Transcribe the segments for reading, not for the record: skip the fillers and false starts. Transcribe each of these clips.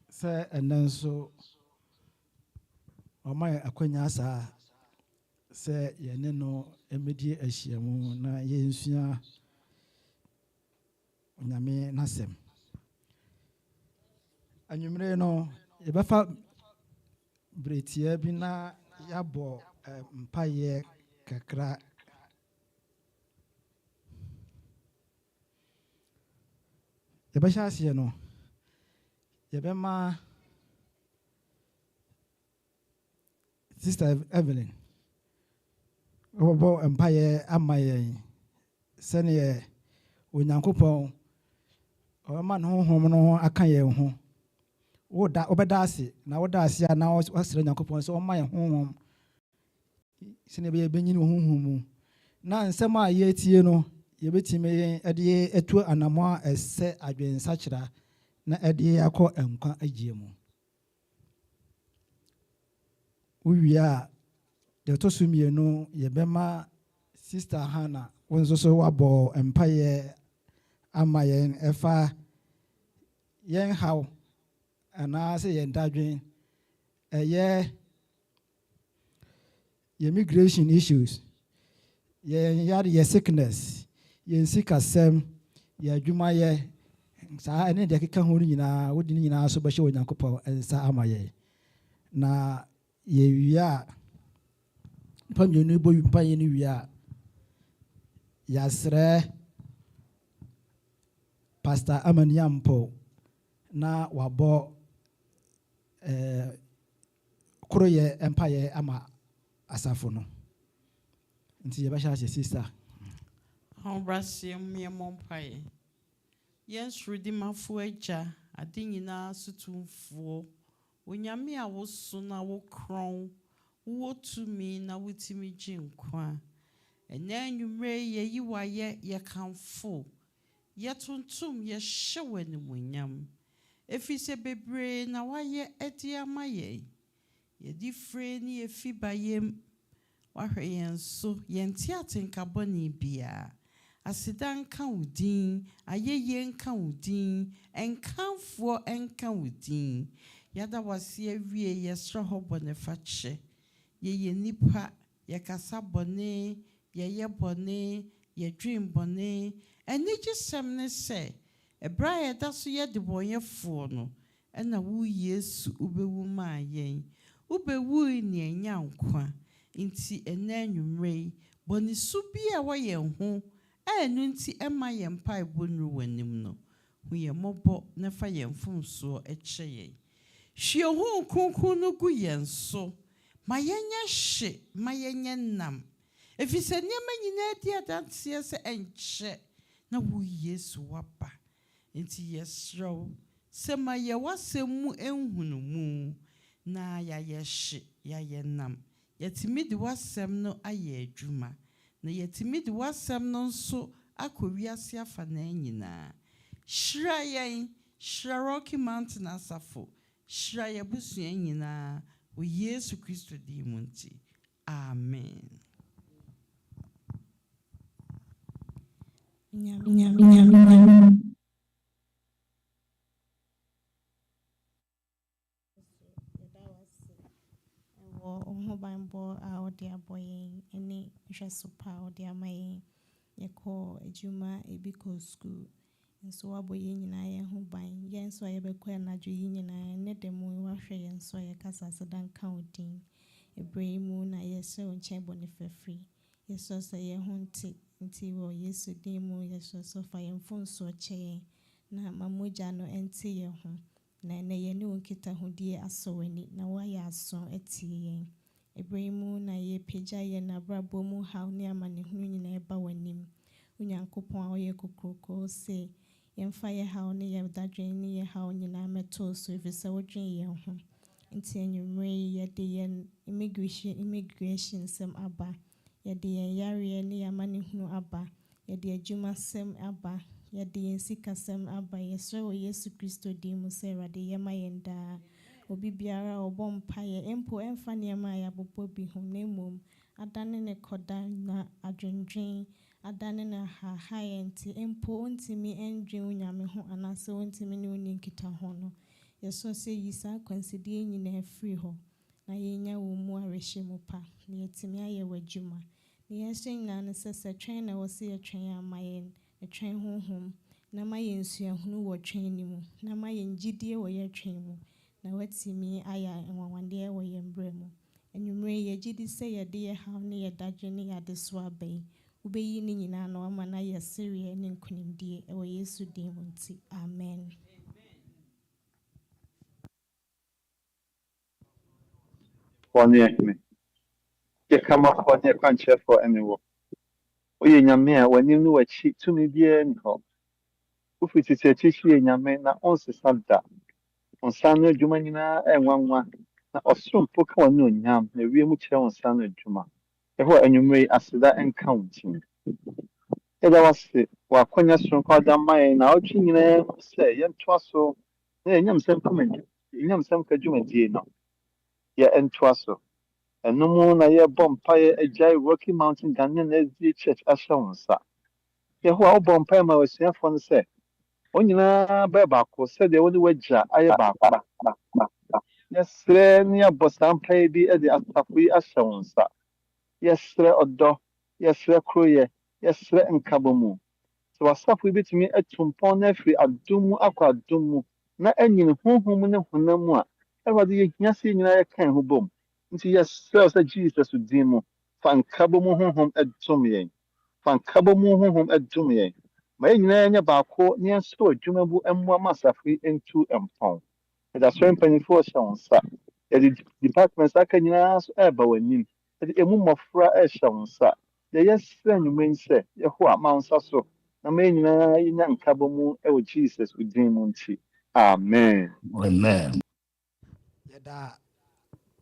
Say and then so my akwanya sa say ye ne no emedi ahyiamu na ye nsua onyame nasem anwumre no ye befa bretia bi na yabo mpaye kakra ye be hyaase no ye be ma Sister Evelyn obo mpaye amaye sene onyankopon o ma no honhom no aka ye ho woda obeda ase na woda ase na wasere nyankopon so o ma ye honhom sene be benyi no honhom mu na nsem a ye tie no ye betime ede etu anamo ese adwensa kira na ede yakọ enkwa agie mu uwia de to sumienu ye bema Sister Hannah wonso so wabo empaye amayen efa yen haw ana se yen dadwen ye immigration issues ye sickness ye sikasem ye adwuma ye sa ene de keka ho nyina wodi nyina so be hye onyankopɔ ensa amaye na ye wia pamyenu bo mpaye ni wia yasre Pastor Amaniampo na wabo kroye empaye ama asafo no nti ye ba sha sister Hobrasium me mompaye yes rudi mafu eja ade nyina sutumfuo onyame a wo so na wo kron wo tumi na wotimi ginkwa enya nwumre ye yiwaye ye kanfo ye tuntum ye hyeweni munyam efise bebre na waye ediama ye di fre ni efibayem wahwe yenso yenti atenkaboni bia asidan kan udin ayeye nkan udin enkanfo enkan udin yada wase awie yesra hobone fache ye nipa ye kasa bone ye bone ye dream bone eni gisem ne se ebra ye da so ye de boyefo no ena wu Yesu ubewu ma yen ubewu ni enyankwa nti enanwumre bone subia wo ye ho enu nti ema ye mpa ibonru wanim no hu ye mobo na fa ye mfumso eche ye hwie ho kunkun no gu yenso mayenya hye mayenya nam efise niema nyina di adanse se enche na wo Yesu wapa nti yesro se maye wasemu enhunumu na ya hye ya ye nam yetimi di wasem no aye adwuma na yetimi di wasem no nso akowiase afa na nyina shirayen Rocky Mountain asafo shiraya busua nyina wo Yesu Kristo di munti amen. Bambo a odia boy any jesupa odia my yeko ejuma ebiko school nso waboye nyina ye ho ban ye nso ye bekwa na dwoyi nyina ne demu wahwe ye nso ye kasa sedan kan odin ebremu na ye se onche bone fafri ye so se ye ho nti wo Yesu demu ye so fa ye mfonso che na mamoja no enti ye ho na ye ne onkita hodie asowani na wa ya aso etie ye Ebremu na ye peja ye na brabo mu haw ne amanehunu nyina eba wanim Onyankopon a oye kokroko se yemfa ye haw ne ye dadwen ne ye haw nyina meto so efise wodwen ye ho nti enwumre ye de ye immigration sem aba ye de ye yare ne amanehunu aba ye de adwuma sem aba ye de ye sikasem aba ye so Yesu Kristo di mu se rade ye mayenda obi biara obompaye empo emfa niema ya bobo bi ho nemom adane ne koda na adwendwen adane na ha enti empo ontimi endwe unyame ho anase ontimi ne uni nkita ho no yeso se yisa kwansidie nyina free ho na yenya wo mu arehye mu pa na yetimi aye wadwuma na yeso nyina ne se twen na wo se yetwen amayen etwen honhom na mayen suahunu wo twen ni mu na mayen gidie wo yetwen mu na watimi aya enwawande wo yembrɛ mu enwumre ye gidi se ye de ye haw ne ye dadwe ne ye de so abai ubeyi ni nyina na ama na ye serie ne nkunimdie wo Yesu din mu nti amen. Fonye me. Ye kama fonye kwanche for anywo. Oye nyame a wani nu wachi tumi bie nko. Ufiti se chichi ye nyame na onse sada. Onsano adwuma nyina enwanwa. Na osoro mpo ka wani onyam na wie mu kire onsano adwuma. Eho anwumre aseda enka wontim. Eda wase wa kwanya soro kwa da mai na otwi nyina se ye ntwa so. Na enyam sem kama enyam sem ka dwuma die no. Ye ntwa so. Enumu na ye bompaye agya Rocky Mountain Ghanaian SDA Church ashonsa. Yehoa obompaye ma wasuafo no se. Onyina ba baako se de woni wagya aye baako. Yesre ni abosampaye bi e de asafo yi ashonsa. Yesre odo, yesre kroye, yesre nkabomu. So wasafo yi betumi atumpon na afiri adumu akwa adumu na enyin honhom ne honam a Ewade ye hiase nyina ye kan ho bom. Nti yesre se Jesus din mu fa nkabomu honhom edum yen. Fa nkabomu honhom edum yen. Ma ye nyina nya baako ne enso adwuma bu emmoa masafo yi entu empon. Da so mpanifo hye wonsa. Ye departments aka nyina so eba wanim. Ye emu mmofra hye wonsa. Ye yesre nyumen se ye ho amansa so. Na ma ye nyina nya nkabomu e wo Jesus din mu nti. Amen. Amen. Yɛda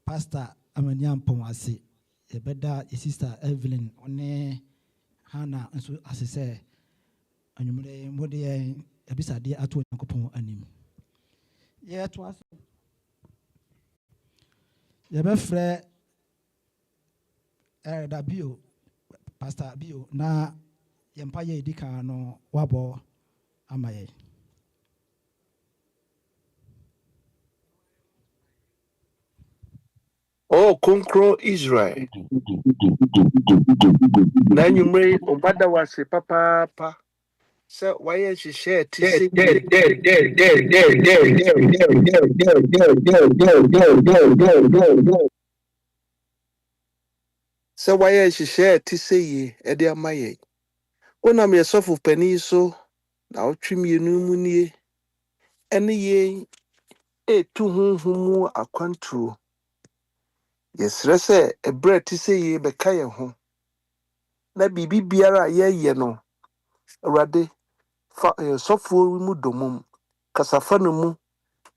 pastor amani ampɔn ase yɛbɛda yɛ sister Evelyn ɔne Hannah nso ase sɛ anwummere mode yɛn abisadeɛ ato Onyankopɔn anim. Yɛtoa so yɛbɛfrɛ ɛreda bio pastor bio na yɛmpa yɛ edi kan no wabɔ ama yɛn. Oh, Konkro Israel. Na nyumre obada wase papa. Se waye hihye ti se Se waye hihye ti se yi e de amaye. Onam ye sofo pani so na otwemienu mu nie. Ene ye etu honhom akwantuo. Yesrɛ sɛ ɛberɛ te sɛ yie bɛka yɛn ho na biribi biara a yɛyɛ no Awurade fa sɔfoɔ mu domum kasafa no mu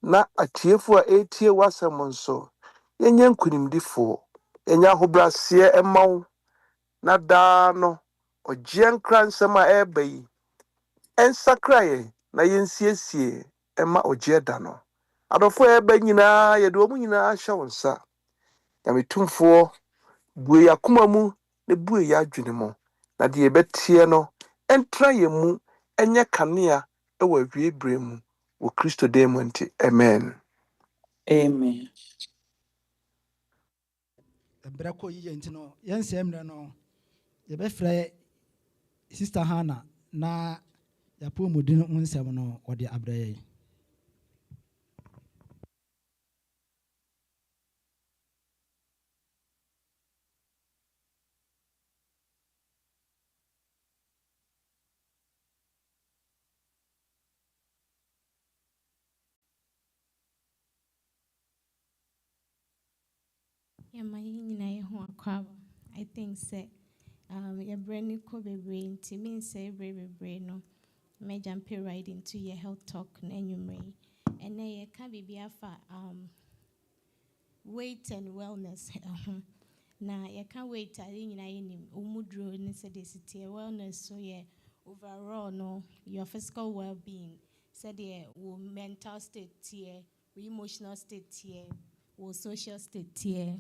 na atiefo a etie w'asɛm nso yɛnyɛ nkunimdifoɔ yɛnyɛ ahobrɛaseɛ ɛma wo na daa no ɔgyeɛ nkra nsɛm a ɛreba yi ɛnsakra yɛn na yɛnsiesie ɛma ɔgyeɛ da no adɔfoɔ a ɛreba nyinaa yɛde wɔn nyinaa ahyɛ wo nsa Nyametumfoɔ bue yakoma mu na bue yadwene mu na de yɛbɛtie no ɛntra yɛn mu ɛnyɛ kanea ɛwɔ awiebere mu wɔ Kristo dan mu nti amen. Amen. Ɛbrɛ kɔ yie nti no yɛnsɛ mmerɛ no yɛbɛfrɛ sister Hannah na yɛapɔ mu din ho nsɛm no wɔde abrɛ yɛn. Yama nyina ye ho akwaba. I think say your brain ko bebre nti mean say bebre no me jump right into your health talk na enwumre. And then ye ka bibi afa weight and wellness. Na ye ka weight ari nyina ye nim omudro ne se de city wellness so ye overall no your physical well-being said ye wo mental state here, wo emotional state here, wo social state here.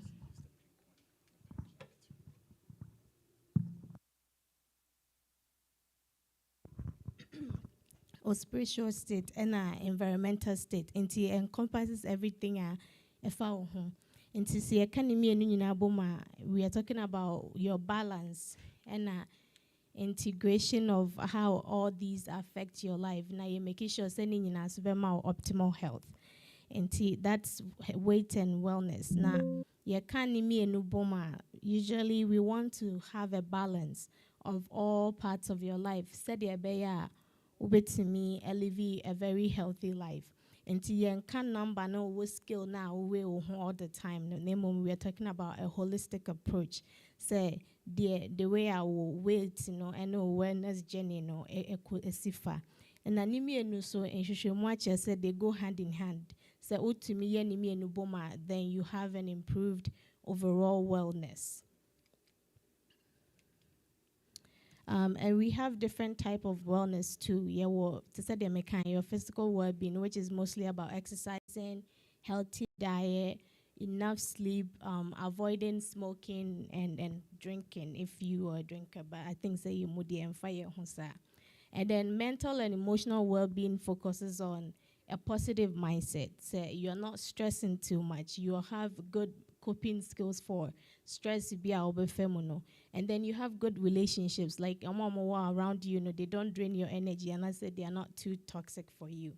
or spiritual state and environmental state. And it encompasses everything we are talking about your balance and integration of how all these affect your life. Now you're making sure sending in us optimal health. And that's weight and wellness. Now you can't usually we want to have a balance of all parts of your life. Said to me, live a very healthy life. And you can number no skill now we all the time. No, we are talking about a holistic approach. Say the way I will wait, and awareness journey, a sifa. And anime and so and Shushumacha said they go hand in hand. So to me and boma, then you have an improved overall wellness. And we have different type of wellness too. Yeah, well, to say your physical well-being, which is mostly about exercising, healthy diet, enough sleep, avoiding smoking and drinking if you are a drinker. But I think say you moody and fire. And then mental and emotional well-being focuses on a positive mindset. So you're not stressing too much. You have good coping skills for stress. And then you have good relationships. Like around you, they don't drain your energy. And I said they are not too toxic for you.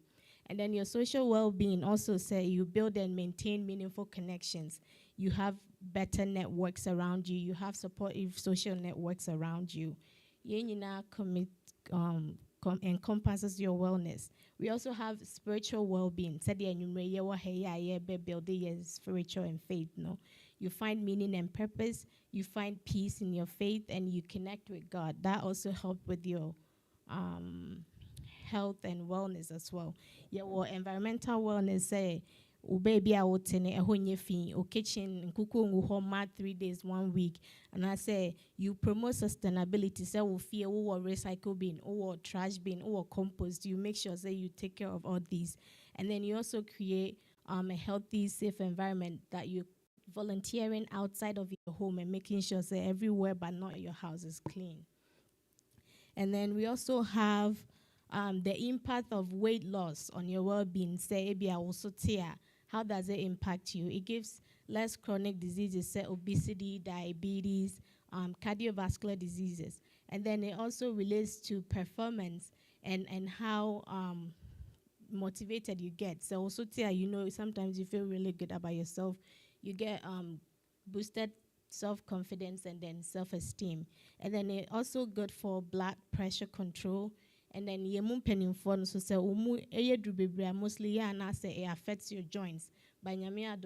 And then your social well-being also say you build and maintain meaningful connections. You have better networks around you. You have supportive social networks around you. Encompasses your wellness. We also have spiritual well-being. Building spiritual and faith. No, you find meaning and purpose. You find peace in your faith, and you connect with God. That also helps with your health and wellness as well. Yeah, well, environmental wellness say, baby, I will tell you, kitchen, kuku, home 3 days, 1 week. And I say, you promote sustainability. Say, we fear, or recycle bin, or trash bin, or compost. You make sure that you take care of all these. And then you also create a healthy, safe environment that you volunteering outside of your home and making sure that everywhere but not your house is clean. And then we also have the impact of weight loss on your well-being. Say, how does it impact you? It gives less chronic diseases, say obesity, diabetes, cardiovascular diseases. And then it also relates to performance and how motivated you get. So also, sometimes you feel really good about yourself. You get boosted self-confidence and then self-esteem. And then it also good for blood pressure control. And then so say mostly it affects your joints. By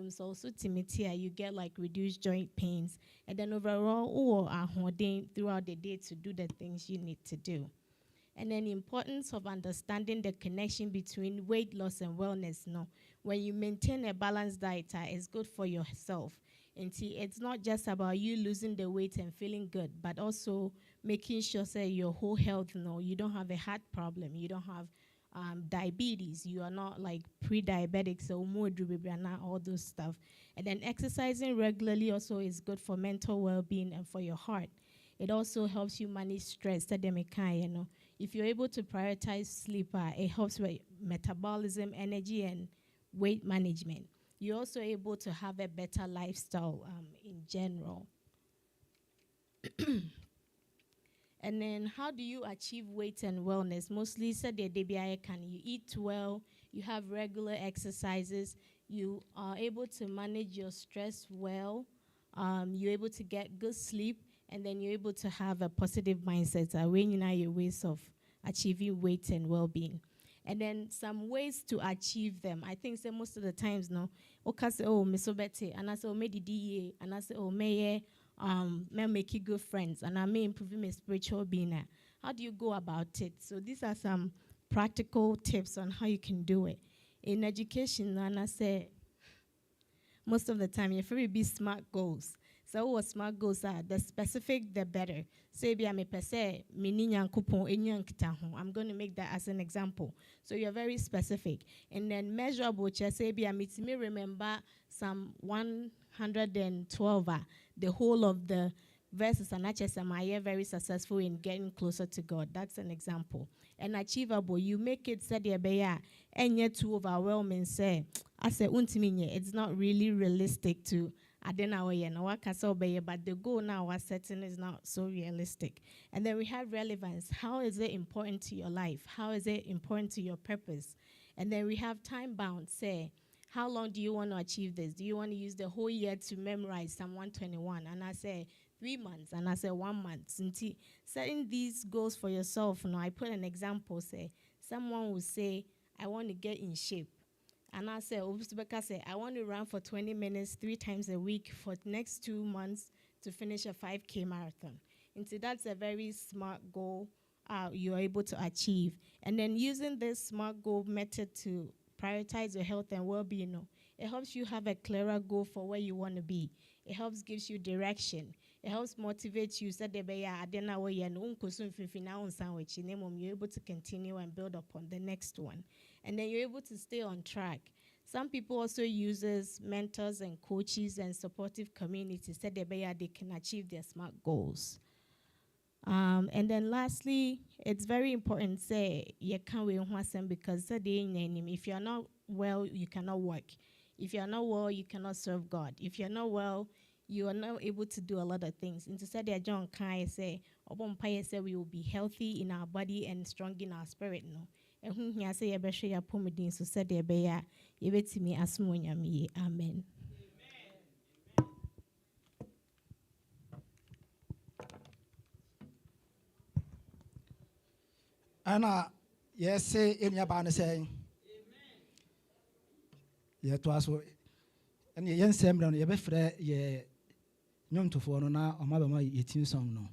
so also you get like reduced joint pains. And then overall throughout the day to do the things you need to do. And then the importance of understanding the connection between weight loss and wellness. No, when you maintain a balanced diet, it's good for yourself. And it's not just about you losing the weight and feeling good, but also making sure that your whole health, you don't have a heart problem, you don't have diabetes, you are not like pre-diabetic, so all those stuff. And then exercising regularly also is good for mental well-being and for your heart. It also helps you manage stress. If you're able to prioritize sleep, it helps with metabolism, energy, and weight management. You're also able to have a better lifestyle in general. And then how do you achieve weight and wellness? Mostly can you eat well, you have regular exercises, you are able to manage your stress well, you're able to get good sleep, and then you're able to have a positive mindset. When your ways of achieving weight and well-being. And then some ways to achieve them. I think most of the times, okay, say, oh, Miss Obete, and I say, oh, me DDA, and I say, oh, may make you good friends, and I may improve my spiritual being. How do you go about it? So these are some practical tips on how you can do it. In education, and I say, most of the time, you have to be smart goals. So what smart goals are, the specific, the better. So I'm going to make that as an example. So you're very specific. And then measurable, say remember some 112, the whole of the versus an HSM, very successful in getting closer to God. That's an example. And achievable, you make it said and yet too overwhelming. Say, I say, it's not really realistic to. But the goal now we're setting is not so realistic. And then we have relevance. How is it important to your life? How is it important to your purpose? And then we have time bound. Say, how long do you want to achieve this? Do you want to use the whole year to memorize Psalm 121? And I say 3 months. And I say 1 month. Setting these goals for yourself. I put an example. Say, someone will say, I want to get in shape. And I say, I want to run for 20 minutes 3 times a week for the next 2 months to finish a 5K marathon. And so that's a very smart goal you're able to achieve. And then using this smart goal method to prioritize your health and well-being, it helps you have a clearer goal for where you want to be. It helps gives you direction. It helps motivate you. You're able to continue and build upon the next one. And then you're able to stay on track. Some people also use mentors and coaches and supportive communities so they can achieve their smart goals. And then lastly, it's very important say you can't wait because if you're not well, you cannot work. If you're not well, you cannot serve God. If you're not well, you are not able to do a lot of things. Instead, John Kai say, we will be healthy in our body and strong in our spirit. No. And whom he say a better ya pomidin so said the bear, you bet me asmonia me. Amen. Anna, yes, say in your banner saying, yet was and the young Samuel, you before ye young to for now, or my 18 song no.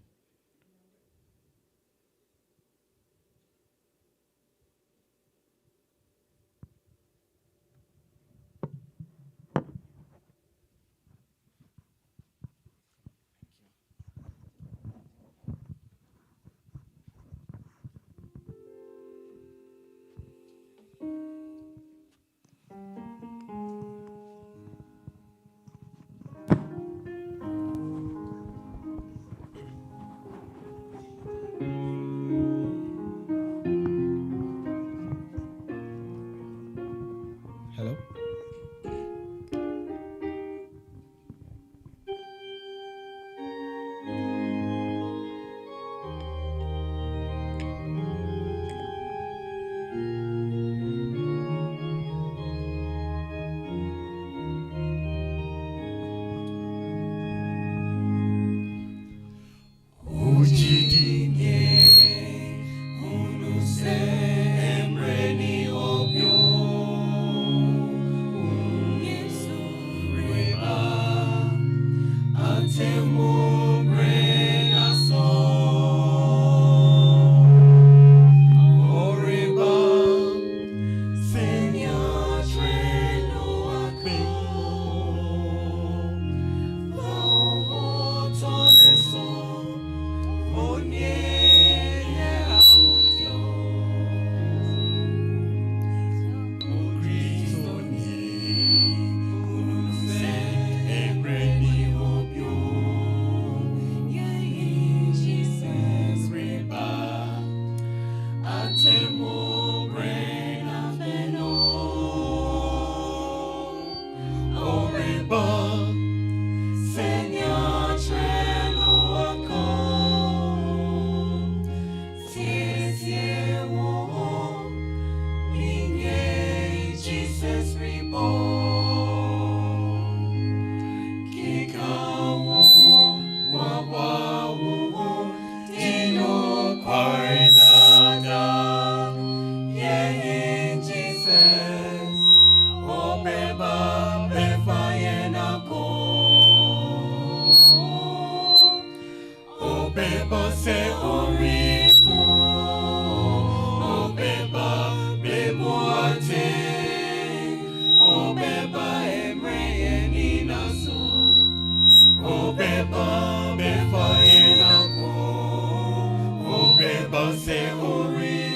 Obeba se ori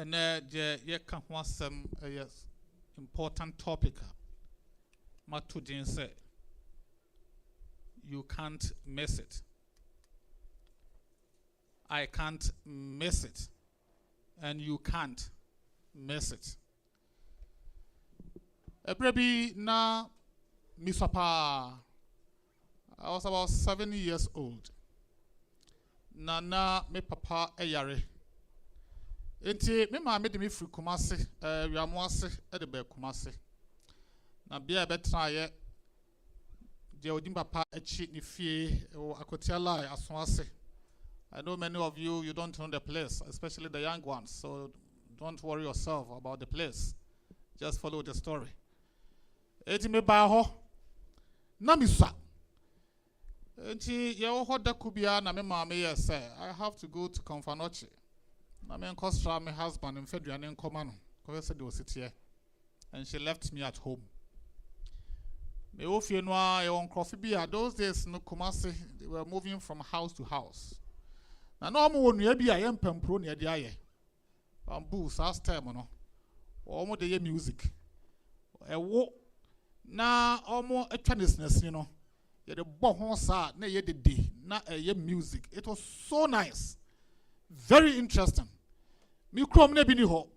And ye can want some important topic. Matudin say, you can't miss it. I can't miss it. And you can't miss it. Eprebi na misapa. I was about 7 years old. Na me papa eyare. Enti me ma me de me firi Kumasi, wiamoase e de be Kumasi. Na bia betra ye je odim papa echi ni fie o Akotiala Asoase. I know many of you don't know the place, especially the young ones, so don't worry yourself about the place. Just follow the story. Enti me ba ho na misa. Enti ye ho da kubia na me ma me ye say I have to go to Komfanochi. I mean, Kostra, my husband, and Fedrian in command, because they sit here, and she left me at home. Me ofie noa your coffee beer. Those days no Kumasi, they were moving from house to house. Na no mo wonu bia ye mpempro ne de aye. Bamboo last time no. Omo de ye music. Ewo na omo atwa nesnes ni no. Ye de bo ho sa na ye de na ye music. It was so nice. Very interesting. Mi krom na bi ni ho.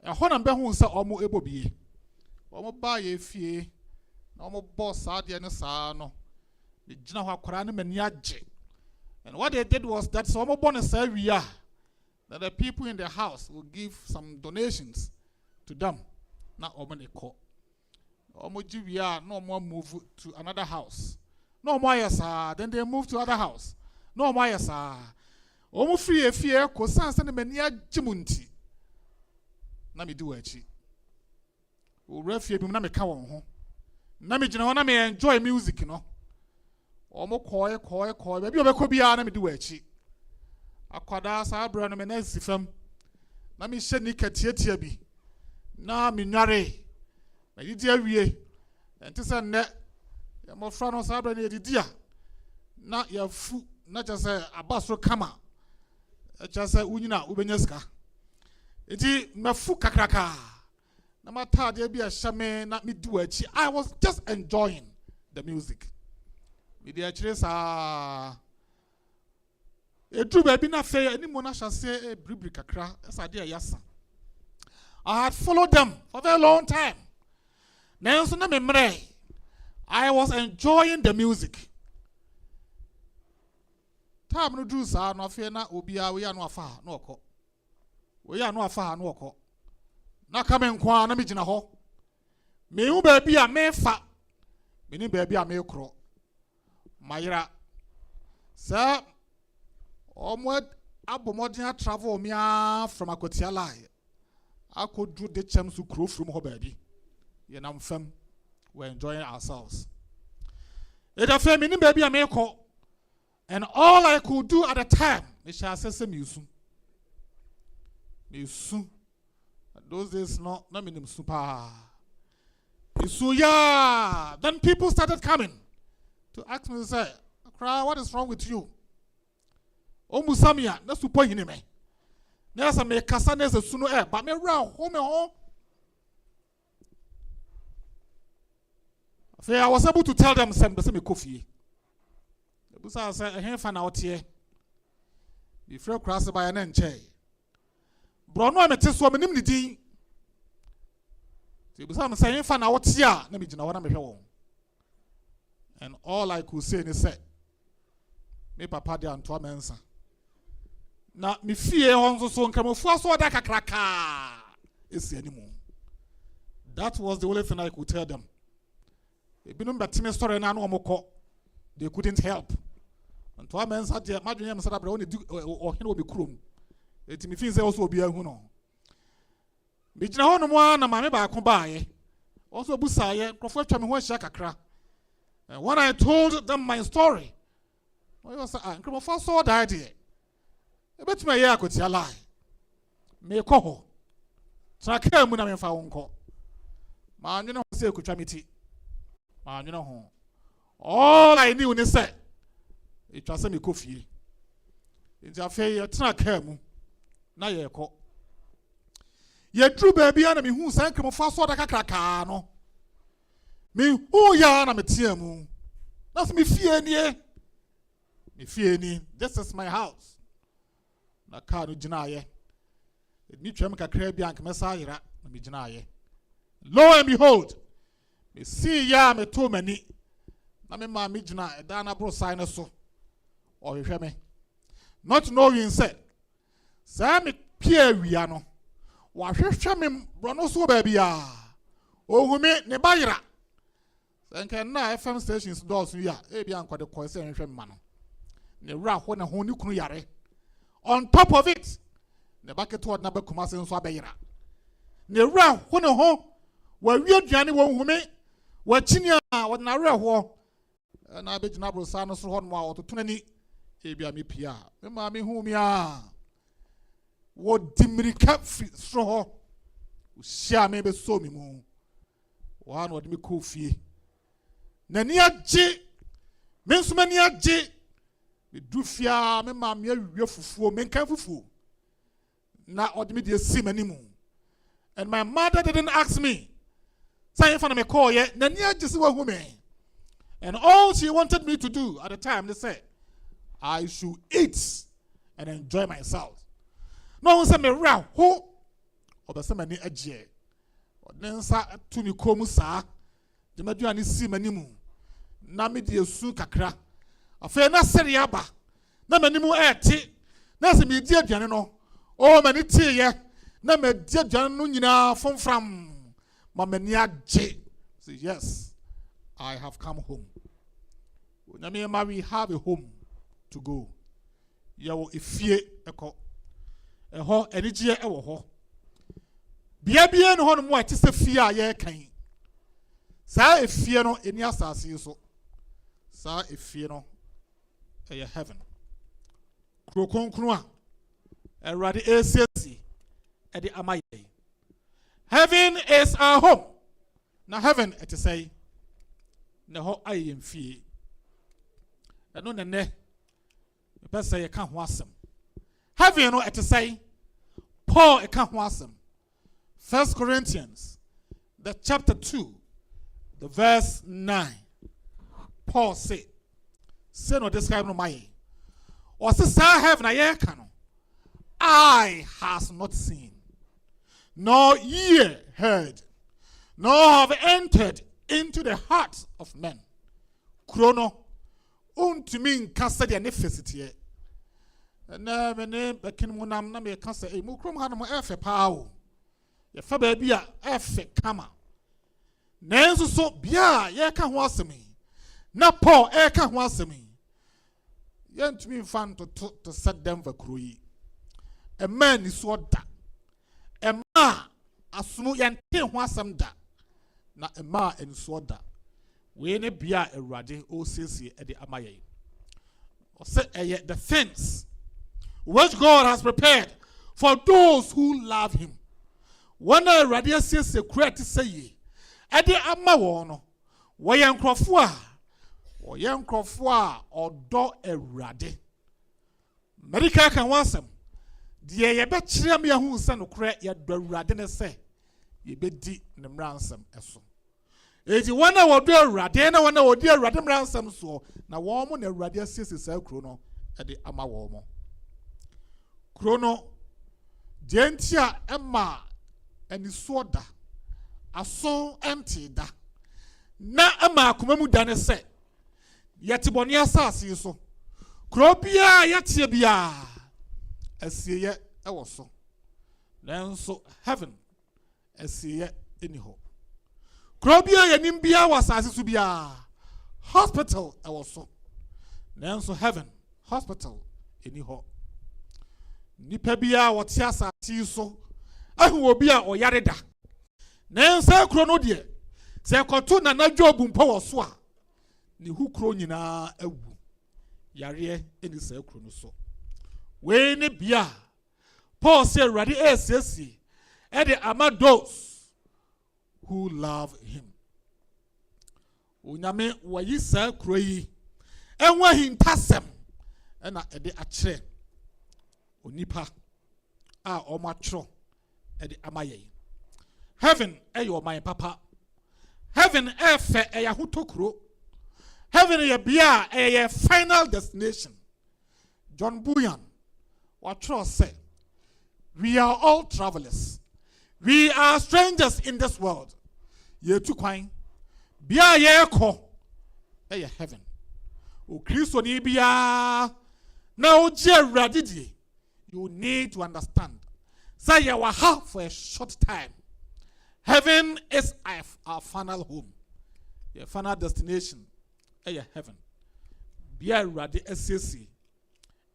E ho na mbe hu nsa omo ebobie. Omo ba ye fie. Na omo boss ade ne sa no. Be gina ho akora ne mani age. And what they did was that so omo bonus area that the people in the house will give some donations to them. Na omo ne ko. Omo jiwia no omo move to another house. No more yes, then they move to other house. No more yes. Omo free fie ko sanse ne mani agimunti na me do achi o refie bi na me ka won ho na me gina ho na me enjoy music no omo koye ba bi obekọ bia na me do achi akwada sa abra no me na sifam na me hye ni katietia bi na me nware na yidi awie enti se ne ya mo fra no sa abra na yidi a na ya fu na jase abasro kama just unyina ubenyeska enti mafu kakraka na mata de bia shame na me do achi. I was just enjoying the music me dey akire sa edu ba bi na fe ani mo na hyase bribri kakra esa de yasa. I had followed them for a very long time. Now so na me mre I was enjoying the music. Time no do sa no afia na obia we ya no afa na okọ. We ya no afa na okọ. Na ka me nkwa na me gina ho. Me hu ba bia me fa. Me ni ba bia me kro. Mayira. Sa omo abomodin travel me from Akotiala. Akodu de chem su kro from ho ba bi. Ye nam fam. We're enjoying ourselves. It afia me ni ba bia me kọ. And all I could do at the time, me shall say me those days no minimum super. Yeah. Then people started coming to ask me, say, "Cry, what is wrong with you?" Oh Musamia, no super in me. There's a me casanes a suno air, but me round home. I was able to tell them some me coffee. Busa say ehn fa na otie bi frɛ krase ba ya na nche bro no amete so menim ni din ti busa me say ehn fa na otie a na me gina wona me hwɛ won. And all I could say is say me papa de anto amensa na me fie hon so nkramofu aso oda kakraka esi animu. That was the only thing I could tell them. Ebinum betime story na no omokọ, they couldn't help. And to amens had the imagine him sada bra do or he will be chrome. It me feels also be a huno. Bijna ho no mo na mame ba ko baaye. Also busaye crofo twa me ho ahia kakra. And when I told them my story, I was nkrimo fa so that dey. E betuma ye akotia lie. Me ko ho. Traka mu na me fa wonko. Ma anwene ho se ekotwa meti. Ma anwene ho. All I knew is say it was me coffee. It's a fair traka mu. Na ye ko. Ye true baby and me who sank him for so da kakrakano. Me who ya na me tiamu. That's me fear ni. Me fear ni. This is my house. Na car no jina ye. Ni twem kakra bi anka mesa yira na me jina ye. Lo and behold, me see ya me to mani. Na me ma me jina e da na bro sign so. O hwehwe me. Not knowing said. Sa me pia wia no. Wa hwehwe me bro no so ba bia. O hu me ne ba yira. Sanka na FM stations doors ya e bia anka de ko se hwehwe ma no. Ne wra ho na ho ni kunu yare. On top of it, ne bucket word na be kuma se nso abeyira. Ne wra ho ne ho wa wi aduane wo hu me wa chini a wo na wra ho na be gina bro sa no so ho no a wo totonani e bia me pia me ma me hu me a wo dimirika so ho wo sia me be so me mu wa no de me ko fie na ni age me nso ma ni age me du fia me ma me awie fufuo me nkan fufuo na ode me de si mani mu. And my mother didn't ask me say if I me call ye na ni age se wa hu me. And all she wanted me to do at the time, they said, I should eat and enjoy myself. No one said me ra ho oba se mani agye. Odensa to me komu sa. De maduani si mani mu. Na me de su kakra. Afa na sere aba. Na mani mu eti. Na se me di aduane no. O mani tie ye. Na me di aduane no nyina fomfram. Ma mani agye. Say yes. I have come home. We have a home to go. Yawo efie eko. Eho enije ewo ho. Bia no ho no mo ati se fie a ye kan. Sa efie no eni asase so. Sa efie no eye heaven. Krokonkru a Erade esiesi e de amaye. Heaven is our home. Now heaven it is say na ho ayem fie. Eno nene be say e ka ho asem. Heaven no it say Paul e ka ho asem. 1 Corinthians the chapter 2 the verse 9. Paul say no describe no my. Or say heaven aye ka no. Eye has not seen, nor ear heard, nor have entered into the hearts of men. Chrono, untumin cancer the necessity. Na mene bekin munam na me cancer e mukrom hanum efe pao. Ye fa ba bia efe kama. Nenso so bia ye ka ho asemi. Na Paul e ka ho asemi. Ye ntumi fan to set them for kruyi. A man is what da. A ma asumu yante ho asem da. Na a ma en so da. We ne bia Erade o sesi e de amaye. O say the things which God has prepared for those who love him. When Erade says a create say ye e de amawo no. Wo ye nkrofo a odo Erade. America kan wasem. Die ye be kire me hu se no kure ye do Awurade ne se ye be di ne mransam eso. Eji wana wo do Awurade na wana wo di Awurade mransam so na wo mo na Awurade asese sa kuro no e de ama wo mo. Kuro no gentia emma eni so da. Aso empty da. Na ama akoma mu da ne se yete boni asase so. Kuro bia yete bia asiye ewo so. Nanso heaven asiye eniho. Krobia yanim bia wasase so bia hospital ewo so. Nanso heaven hospital eniho. Nipa bia wote asase so ahu obi a oyare da. Nanso kro no de se koto na nadwobu mpo wo so a ne hu kro nyina awu. Yare eni se kro no so. We ne bia Paul said ready asesi e de ama those who love him. Onyame wayi sa kro yi enwa hintasem e na e de akire onipa a omatro edi amaye. Heaven eyo my papa. Heaven efe eya hutokro. Heaven eya bia eya final destination. John Bunyan, what trust say, we are all travelers. We are strangers in this world. Ye tu kwine. Bia ye ko. Eya heaven. O Christo ni bia. Now je radidi. You need to understand. Say you were here for a short time. Heaven is our final home. Your final destination. Eya heaven. Bia radi SCC.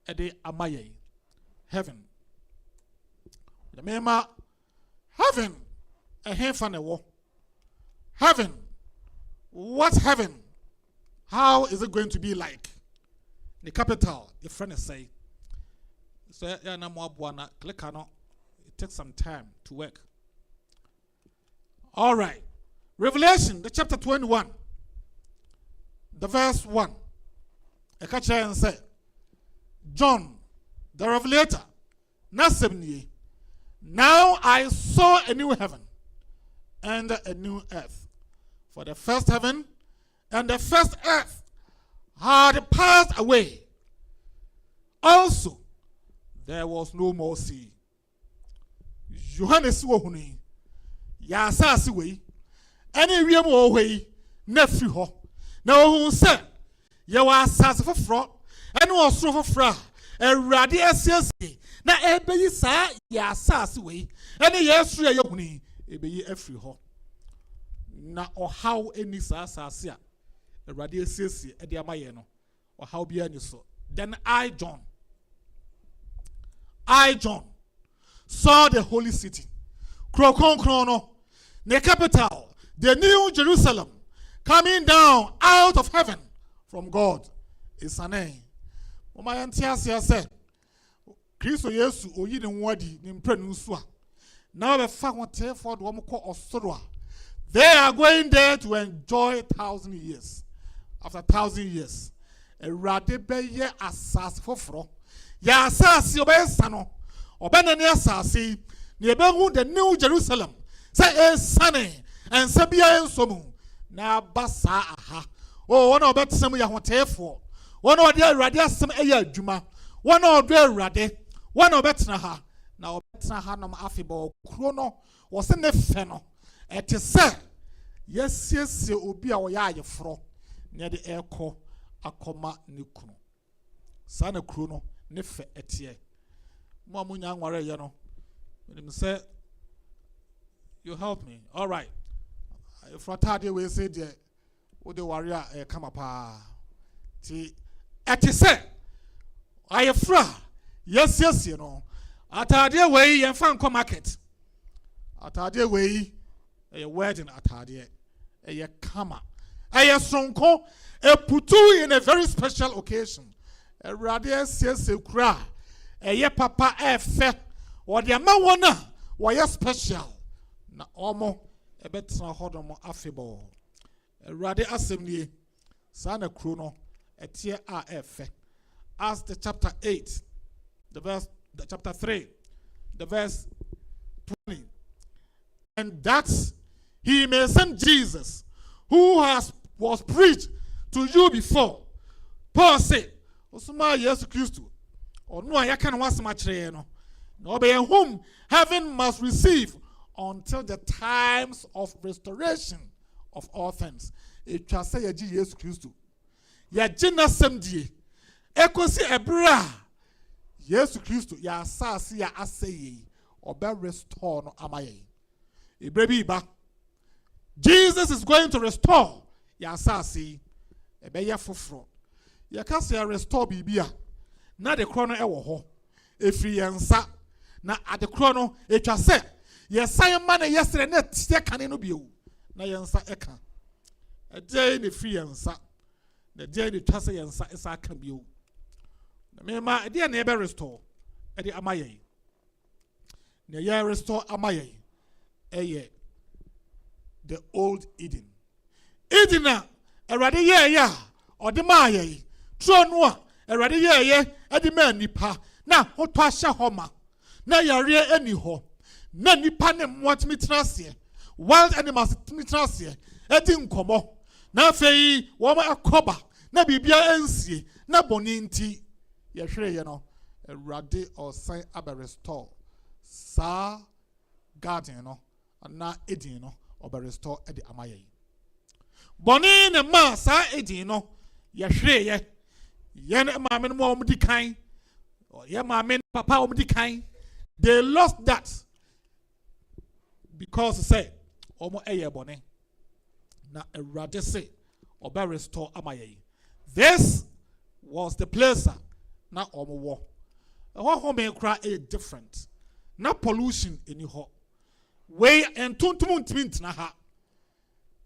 Ede amaye. Heaven. The mema heaven. A heaven wo. Heaven. What heaven? How is it going to be like? The capital, your friend is saying. So yeah, na mo abuana click on it. It takes some time to work. All right. Revelation, the chapter 21, the verse 1. I catch and say, John, the Revelator, Nasemni. Now I saw a new heaven and a new earth. For the first heaven and the first earth had passed away. Also, there was no more sea. Johannes wohuni ya asase wei ene wiem wo wei na firi ho na ohun se ye wa asase foforo ene osoro foforo awurade asiasi na ebeyi saa ya asase wei ene yesu ye huni ebeyi afiri ho na ohaw eni saa asase a awurade asiasi ede amaye no ohaw bia ni so. Then I John saw the holy city, Krono, the capital, the new Jerusalem, coming down out of heaven from God. It's an name. My auntie said, Christo Yesu oyi ni wadi ni mprenusua. Now the fact what for the wamko osoroa. They are going there to enjoy 1,000 years. After 1,000 years, a radebe asas foforo. Ya asasi obesano. Obenani asasi ni ebehu the new Jerusalem. Say sunny and sabia ensomu na basa aha. Oh, one of betsem ya hotefo. One of the radia sem eya adwuma. One of the rade. One of betna ha. Na obetna ha nom afibo krono was ne feno. Ete se yes obi a woya ayefro ne de eko akoma ne kunu. Sana krono ne fe etie. Mo amunya nware ye no. When say you help me. All right. If Ratade we say the the warrior come up ti eti say ayefra yes you know atade we yen fan ko market atade we a wedding atade a kama a sonko a putu in a very special occasion a radius yes kura a papa efe or the ama wona why special na omo ebetra hodom afebo erade assembly sana krono etie a efe as the chapter 8 the chapter 3 the verse 20, and that he may send Jesus who was preached to you before. Paul said osuma Jesus Christ onu ayaka na wasema kire no no be whom heaven must receive until the times of restoration of all things. It shall say ye Jesus Christ. Ya jina semdie. Ekosi ebra. Jesus Christ ya asasi ya aseye. Obe restore no amaye. Ebrebi ba. Jesus is going to restore ya asasi. Ebe ya foforo. Ya kasi ya restore bibia. Na de krono ewo ho. Efri yansa. Na ade krono etwa se yes I man yesterday net can no bio. Na yansa eka. A day the free yansa. The day the tase yansa esa can bio. Na me ma dia na ebe restore. E di amaye. Na ya restore amaye. Eye the old Eden. Eden na erade ye ya odema ye. Tro no a erade ye e di ma nipa. Na hoto ahye homa. Na yare eni ho. na nipa ne mmoa tumi tena aseɛ wild animals tumi tena aseɛ ɛdi nkɔmɔ na afei wɔn akɔba na biribia ɛnsie na bɔne nti yɛhwere yɛ no Awurade ɔsan aba restore saa garden no na edin no ɔba restore ɛde ama yɛn bɔne ne ma saa edin no yɛhwere yɛ yɛn maame no mo di kan yɛ maame papa di kan they lost that because say ɔmo ɛyɛ bɔne na Awurade say ɔba restore ama yɛn this was the place na ɔmo wɔ ɛhɔ home kra ɛyɛ different na pollution ɛni hɔ wei ɛntontom ntimi ntena ha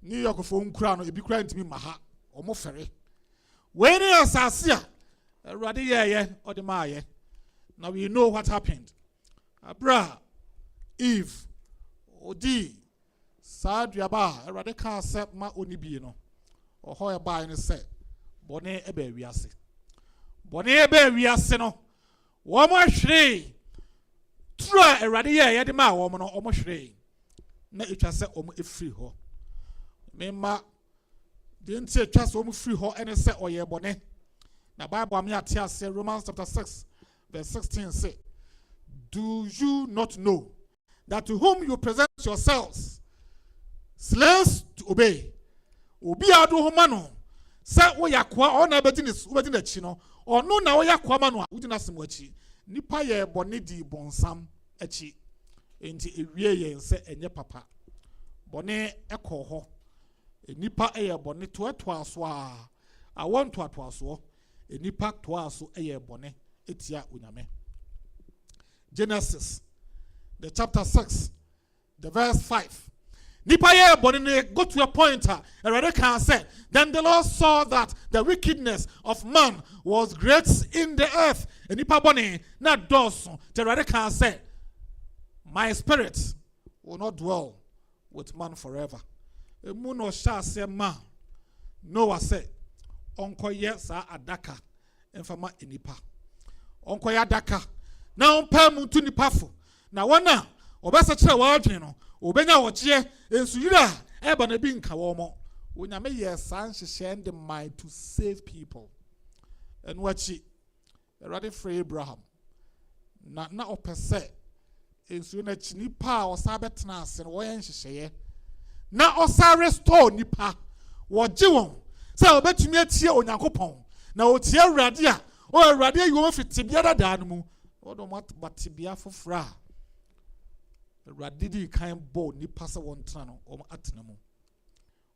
New York fo nkura no ebi kra ntimi ma ha ɔmo fɛre wei ne asase a Awurade yɛyɛ ɔde ma ayɛ now we know what happened Abra Eve odi saa duaba a Awurade ka sɛ ma oni bie no ɔhɔ ɛbaa ne sɛ bɔne ɛbɛ wiase bɔne ɛbɛ wiase no wɔn ahwere turu a Awurade yɛde ma wɔn no wɔn hwere na etwa sɛ wɔn efiri hɔ mema deɛ nti etwa sɛ wɔn firi hɔ ɛne sɛ ɔyɛ bɔne na Bible ame ate ase Romans chapter 6 verse 16 say do you not know that to whom you present yourselves slaves to obey obi ado ho ma no sɛ woyɛ akoa ɔna bɛdi n'akyi no ɔno na woyɛ akoa ma no a wodi n'asɛm akyi nipa yɛ bɔne di bɔnsam akyi enti ewie yɛn sɛ ɛnyɛ papa bɔne ɛkɔ hɔ nipa ɛyɛ bɔne toatoa so a awɔ ntoatoasoɔ nipa toa so ɛyɛ bɔne etia onyame Genesis the chapter 6 the verse 5 nipa yɛ bɔne ne go to a point Awurade kan sɛ then the Lord saw that the wickedness of man was great in the earth nipa bɔne na dɔɔso te Awurade kan sɛ my spirit will not dwell with man forever emu no ɔhyɛ ase ma Noah sɛ ɔnkɔyɛ saa adaka mfama nipa ɔnkɔyɛ adaka na ɔmpɛ mu ntu nipa fo na wɔn a ɔbɛsɛ kyerɛ wɔn adwene no obenya wɔkye ensuyira ɛba na bi nka wɔn mo onyame yɛ saa nhyehyɛ de mind to save people ɛno akyi Awurade frɛ Abraham na ɔpɛ sɛ ensuo na akyi nipa a ɔsa bɛtena ase no wɔyɛ nhyehyɛeɛ na ɔsa restore nipa wɔgye wɔn sɛ ɔbɛtumi atie Onyankopɔn na ɔtie Awurade a Awurade ayi wɔn fiti bia dadaa no mu wɔde wɔn bate bia foforɔ a Awurade di kan bɔ nipa sɛ wɔn tena no wɔn atena mu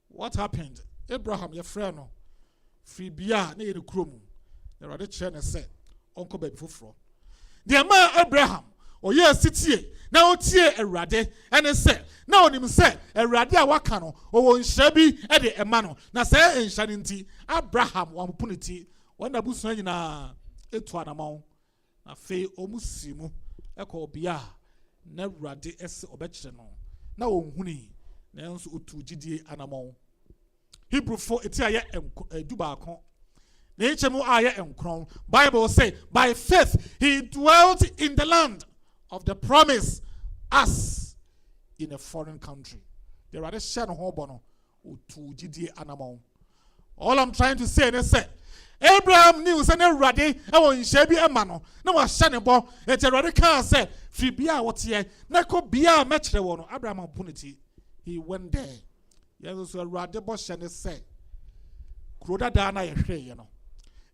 what happened Abraham yɛfrɛ no firi bia na yɛ ne kurom Awurade kyerɛ ne sɛ ɔnkɔ baabi foforɔ deɛ maa Abraham ɔyɛ asitie na ɔtie Awurade ɛne sɛ na ɔnim sɛ Awurade a waka no ɔwɔ nhyira bi ɛde ɛma no na sɛ nhyira no nti Abraham wɔn ne ti wɔn na busua nyinaa etu anamɔn na afei wɔn si mu ɛkɔ bia na Awurade ɛsɛ ɔbɛkyerɛ no na ɔnhuni na nso otu gyidie anamɔn Hebrewfo eti ayɛ dubaako na nkyɛn ayɛ nkron Bible say by faith he dwelt in the land of the promise as in a foreign country the Awurade hyɛ no ho bɔ no otu gyidie anamɔn all I'm trying to say is say Abraham knew sɛ na Awurade ɛwɔ nhyɛ bi ɛma no na wahyɛ ne bɔ eti Awurade kaa sɛ firi bia a wɔteɛ na kɔ bia a mɛkyerɛ wɔ no Abraham opportunity he went there yɛn nso Awurade bɔ hyɛ ne sɛ kuro dadaa na yɛhwɛ yɛ no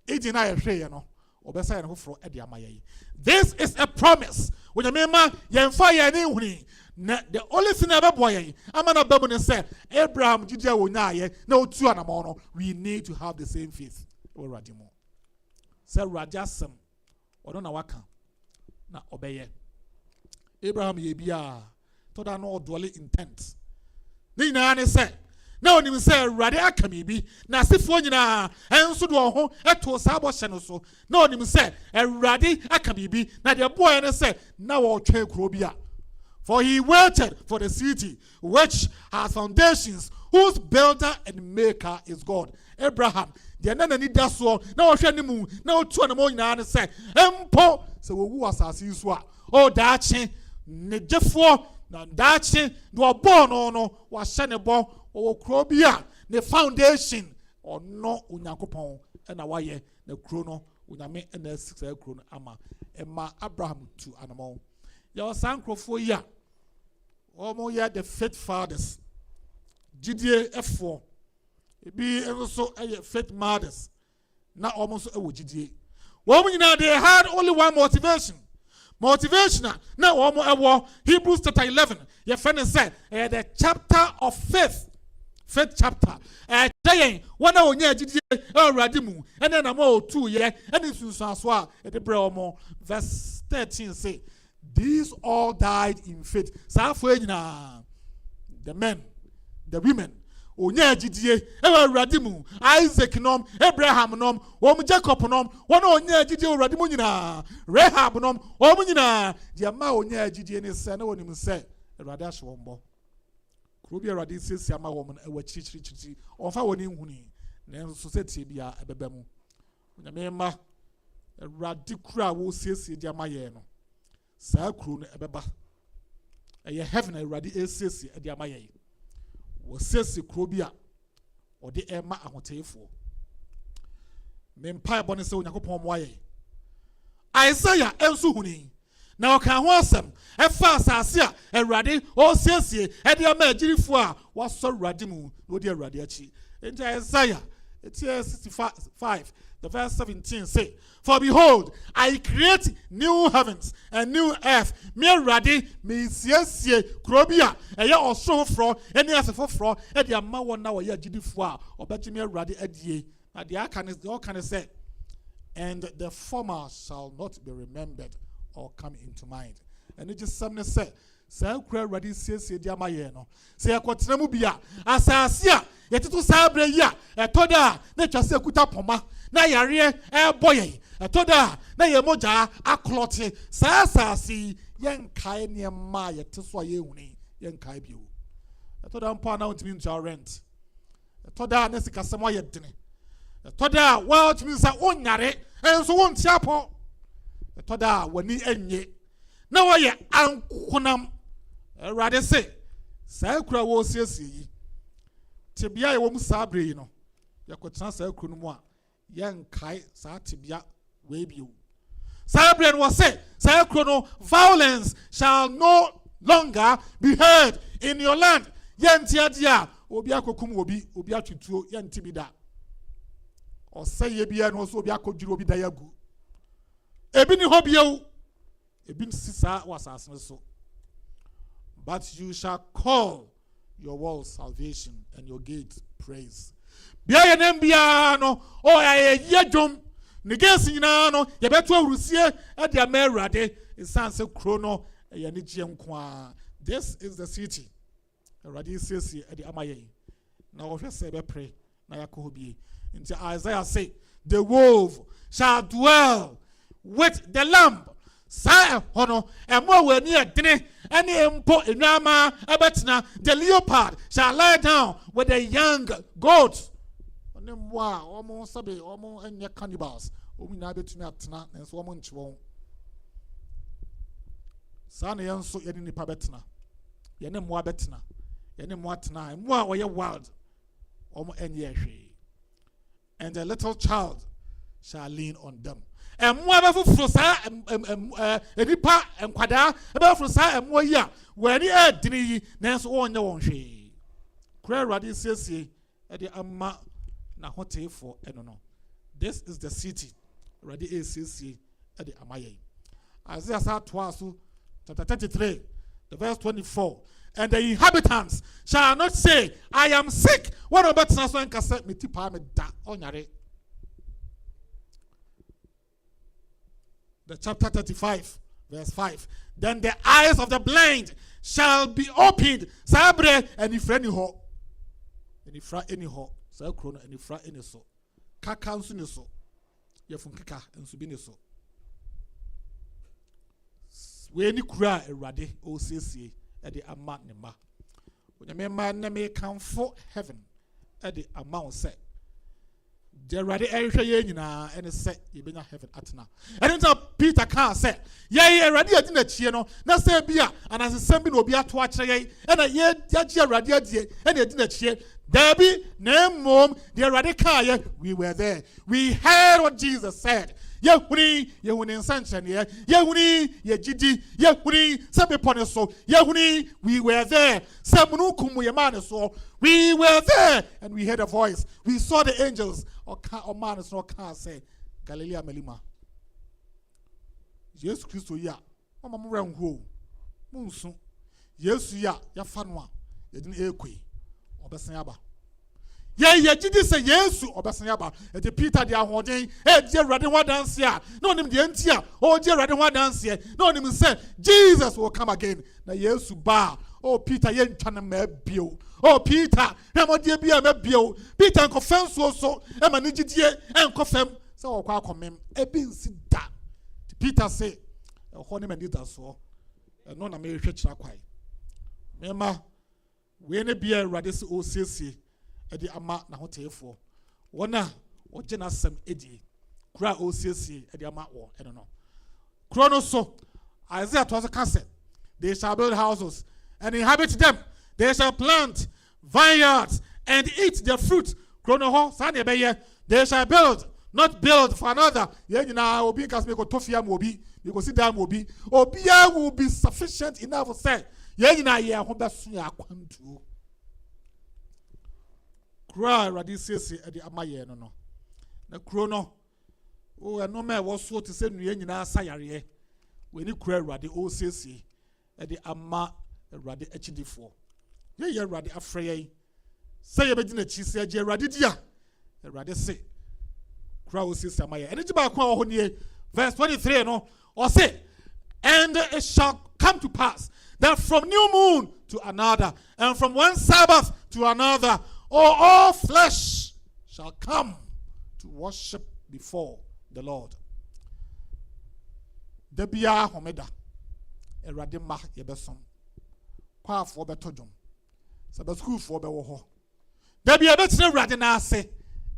edi na yɛhwɛ yɛ no ɔbɛsa yɛn foforɔ ɛde ama yɛn this is a promise wɔnyamema yɛmfa yɛn ne nhuni na the only thing ɛbɛbɔ yɛn ama na bɛmu ne sɛ Abraham gyidi a wɔnyaayɛ na otu anamɔ no we need to have the same faith ɛwɔ Awurade mu sɛ Awurade asɛm ɔno na waka na ɔbɛyɛ Abraham yɛ bia tɔda no ɔdɔle intent ne nyinaa ne sɛ na onim sɛ Awurade aka mi bi na asifoɔ nyinaa ɛnso de wɔn ho ɛto saa bɔhyɛ no so na onim sɛ Awurade aka mi bi na deɛ boɔ ne sɛ na wɔtwɛn kuro bi a for he waited for the city which has foundations whose builder and maker is God Abraham deɛ na n'ani da soɔ na wɔhwɛ ne mu na otu anamɔ nyinaa ne sɛ mpo sɛ wɔwu asase yi so a ɔdaakye ne gyefo na daakye na ɔbɔɔ no wahyɛ ne bɔ ɔwɔ kuro bi a ne foundation ɔno onyankopɔn ɛna wayɛ na kuro no onyame ɛna asi saa kuro no ama ɛma Abraham tu anamɔ yɛwɔ saa nkurɔfoɔ yi a wɔn yɛ the faith fathers gyidie ɛfoɔ ebi nso ɛyɛ faith mothers na wɔn nso ɛwɔ gyidie wɔn nyinaa they had only one motivation a na wɔn ɛwɔ Hebrews chapter 11 yɛfrɛ ne sɛ ɛyɛ the chapter of faith chapter ɛkyɛn wɔn a wɔnyɛ gyidie ɛwɔrade mu ɛna nam a otu yɛ ɛne nsunsuaso a ɛde brɛ wɔn verse 13 say these all died in faith saa afɔ nyinaa the men the women onye agidie ɛwɔrade mu Isaac nom Abraham nom wɔn Jacob nom wɔn a onye agidie ɛwɔrade mu nyinaa Rahab nom wɔn nyinaa deɛ ma onye agidie ne sɛ na wɔn nim sɛ ɛwɔrade ahyɛ wɔn bɔ kuro bi ɛwɔrade siesie ama wɔn ɛwɔ kyirikyirikyiri ɔnfa wɔn nhuni na nso sɛ tie bi a ɛbɛbɛ mu onyame mma ɛwɔrade kuro a wɔsiesie de ama yɛn no saa kuro no ɛbɛba ɛyɛ heaven ɛwɔrade esiesie ɛde ama yɛn wɔsiesie kuro bi a ɔde ɛma ahoteefoɔ mempa ɛbɔ ne sɛ onyankopɔn mo ayɛ Isaiah ɛnso huni na ɔka ho asɛm ɛfa asase a ɛwɔrade ɔsiesie ɛde ama agyirifoɔ a wɔasɔ ɛwɔrade mu na wɔde ɛwɔrade akyi nti Isaiah ɛtiɛ 65 the verse 17 say for behold I create new heavens and new earth me ɛwɔrade me siesie kuro bi a ɛyɛ ɔsoro foforɔ ɛne ase foforɔ ɛde ama wɔn na wɔyɛ agyidifoɔ a ɔbɛgye me ɛwɔrade adie na deɛ aka ne sɛ and the former shall not be remembered or come into mind ɛne gye sɛm ne sɛ saa kura ɛwɔrade siesie de ama yɛn no sɛ yɛkɔtena mu bi a asase a yɛtete saa abere yi a ɛtɔ da a na atwa sɛ kuta pɔma na yareɛ ɛbɔ yɛn ɛtɔ da a na yɛn mogya aklɔte saa asase yi yɛnkae nneɛma a yɛte so a yɛhuni yɛnkae bio ɛtɔ da mpo a na wontumi ntua rent ɛtɔ da a na sikasɛm ayɛ dene ɛtɔ da a wɔtumi sɛ wonyare ɛnso wonte apɔ ɛtɔ da a w'ani ɛnye na wɔyɛ ankonam ɛwɔrade se saa kura wɔsiesie yi tebea yɛ wɔ mu saa abere yi no yɛkɔtena saa kuro no mu a yɛnkae saa tebea wei bio saa abere no wɔ se saa kuro no violence shall no longer be heard in your land yɛnte adeɛ a obi akɔkum obi atwituo yɛnte bi da ɔsɛyɛ biara no ɔsɛ obi akɔdwiri obi da yagu ebi ni hɔ biawo ebi si saa wɔ asase no so but you shall call your walls salvation and your gates praise bia yɛ nam biara no ɔyɛ dwom ne gates nyinaa no yɛbɛto awurusie ɛde ama ɛwɔrade ɛsan sɛ kuro no ɛyɛ ne gye nko a this is the city ɛwɔrade siesie ɛde ama yɛn na ɔhwɛ sɛ ɛbɛpere na yɛakɔ hɔ bie nti Isaiah say the wolf shall dwell with the lamb saa ɛhɔ no ɛmo a wɔani ɛdene ɛne mpo enwama ɛbɛtena the leopard shall lie down with the young goat ɔne mmoa a wɔn sɛbe wɔn nyɛ cannibals wɔn nyinaa bɛtumi atena nanso wɔn nkye wɔn saa na yɛn nso yɛne nipa bɛtena yɛne mmoa bɛtena yɛne mmoa tena mmoa a wɔyɛ wild wɔn nyɛ hwee and the little child shall lean on them. Mmoa bɛfoforo saa nipa nkwadaa bɛfoforo saa mmoa yi a wɔani ɛdene yi nanso wɔnyɛ wɔn hwee kura ɛwɔrade siesie ɛde ama n'ahoteefoɔ ɛno no this is the city ɛwɔrade esiesie ɛde ama yɛn Isaiah saa toa so chapter 33 the verse 24 and the inhabitants shall not say I am sick wɔn a wɔbɛtena so nkasa me ti paa me da ɔnyare. The chapter 35 verse 5 then the eyes of the blind shall be opened sabre and ifra ni ho sa kro no anifra eni so kaka nso ni so yefun kaka nso bi ni so we ni kura Awurade o siesie e de ama ne ma onyame ma na me kanfo heaven e de ama wo se The ready area and set you been heaven at now. And then Peter can't say, yea, ready at the chino, not say beer, and as a sembin will be at watch and a year, Yagia radia, and a dinner cheer. Debbie, name mom, dear Radicaya, we were there. We heard what Jesus said. Yehuni, Yehuni Sanction, Yehuni, Yejidi, Yehuni, Sabiponeso, Yehuni, we were there. Samunukum, Yamanaso, we were there, and we heard a voice. We saw the angels, or Manas, or car say, Galilea Melima. Yes, Christo, ya, Mamma Rango, Munsu, yes, ya, Yafanwa, Yadin Equi. Obasanyaba. Yeah, Jidi say yes to Obasanyaba. And the Peter de Ahodin, dear Radin one dance here. No name the Entia, oh dear Radin one dance here. No name said, Jesus will come again. Na yes to bar. Oh Peter, yen chana me bio. Oh Peter, Namo dear be a me bio. Peter and confirm so, Emma Nijie and confirm. So I'll come him. Ebin sit down. Peter say, a honey man did that so. And none of me church quite. Remember. We ne bia radis OCC e di ama na hotefo wona o gena sam edi kura OCC e di ama wo e no krono so Isaiah was a they shall build houses and inhabit them, they shall plant vineyards and eat their fruit. Krono ho sane be they shall build, not build for another. Ye nyina obi kas me ko tofia mo obi you go sit down obi obia will be sufficient enough to say ye nyina ye ho beso ya kwantu kra radisese e de amaye no no na kro no o eno me wo so te se nua nyina asayare we ni kra rade o sese e de ama rade achidifo ye rade afreye say ye be gina chi se je rade dia rade se kra o sese amaye ene jiba kwa ho nie verse 23 no or say, and it shall come to pass that from new moon to another, and from one Sabbath to another, all flesh shall come to worship before the Lord. Debia homeda, erade ma yebesom, kwa for betodum, sabasku for bewoho. Debia betre rade na ase,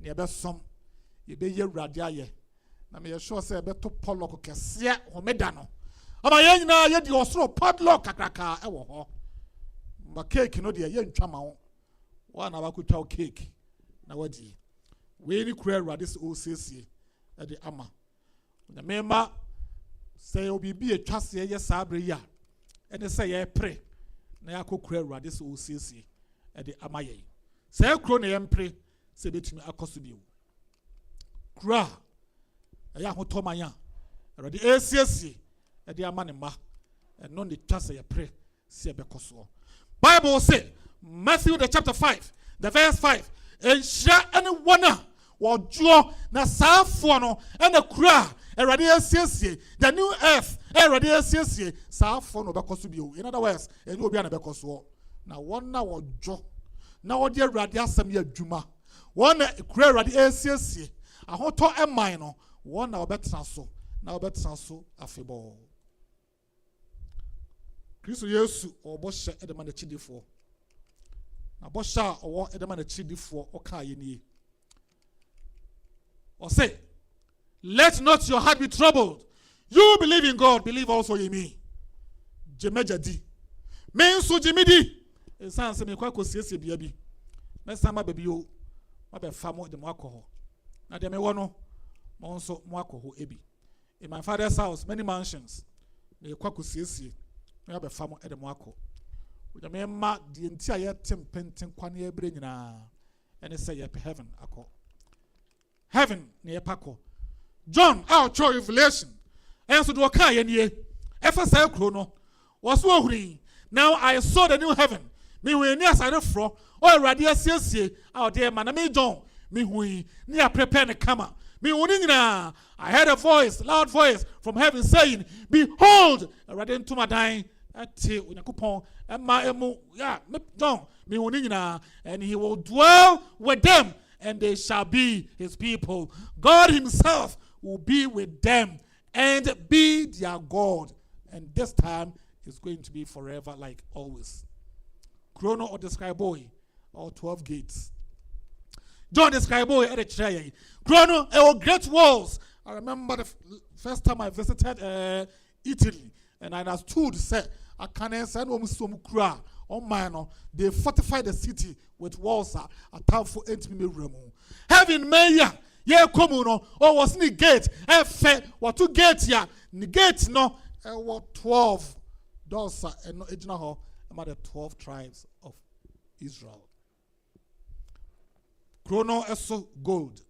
yebesom, yebe ye rade aye. Na me sure say beto pollock kese homeda no. Ama ye nyina ye di osoro padlock kakraka e wo ho. Ma cake no de ye ntwa ma wo. Wa na ba kutwa cake na wadi. We ni kura rade se o sesie e de ama. Na mema say obi bi etwa se ye sabre ya. Ene say ye pre na ya kokura rade se o sesie e de ama ye. Say kro na ye mpre se betimi akoso bi. Kura ya hotomanya rade esiesi e de ama ne ma no ne twase ye pre se be koso. Bible say Matthew the chapter 5 the verse 5 and share anyone wojo na saafo no e na kura e rade esiesi the new earth e rade esiesi saafo no be koso bi o. In other words enye obi na be koso na wona wojo na wode rade asem ya adwuma wona kura rade esiesi ahoto eman no one now better so afebo. Kristo Yesu or bosha edema na chidifo. Na bosha or edema na chidifo or ka yeni. Or say, let not your heart be troubled. You believe in God, believe also in me. Jemejadi. Men so jemidi. Esan se me kwa ko siesie bia bi. Me sama baby o. Ma be famo de Amoakohene. Na de me wono Monso Amoakohene ebi. In my father's house, many mansions. Me kwako siesie. Me abe famo ede Amoakohene. Uja me ma di enti aye tempenten kwane ebre nyina. Ene say ye heaven ako. Heaven ne ye pako. John our show revelation. And so do ka ye nie. Efa say kro no. Was wo huri. Now I saw the new heaven. Me we ni asade fro. O rade asiesie out there man me John. Me hui ni a prepare ne kama. Me I heard a voice, loud voice from heaven saying, behold, rade to my dying ati unyakupon emma emu ya me John me and he will dwell with them and they shall be his people. God himself will be with them and be their God, and this time is going to be forever like always. Chrono or the sky boy or 12 gates. John described it at the tray. Chrono, great walls. I remember the first time I visited Italy, and I understood, said, I can't send some cry. Oh man, they fortified the city with walls. A town for 8 million. Having mayor, yeah, come on, or was the gate? What two gates here? The gate, no, what 12 doors, and no, it's not about the 12 tribes of Israel. Chrono eso gold.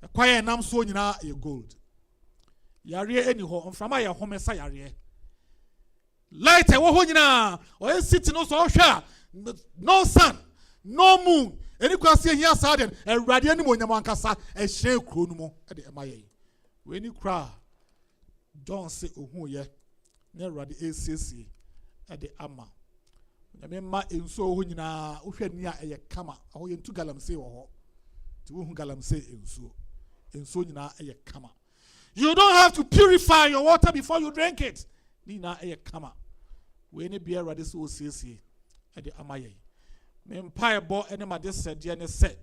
A quiet nam so nyina ye gold. Yare any ho from my home say yare. Light e wo ho nyina o city no so hwa no sun no moon any kwase hia saden awrade ani mo nyam ankasa e hye kro no mo e de emaye. We ni kra John say ohun ye na awrade esiesie e de ama. Nyamema enso ho nyina wohwe ni a eye kama ho ye ntu galamsey wo ho ti wo hu galamsey enso nyina eye kama. You don't have to purify your water before you drink it. Ni na eye kama. We ni bia rade so osiesie e de amaye. Me mpa ebo ene ma de sede ne se.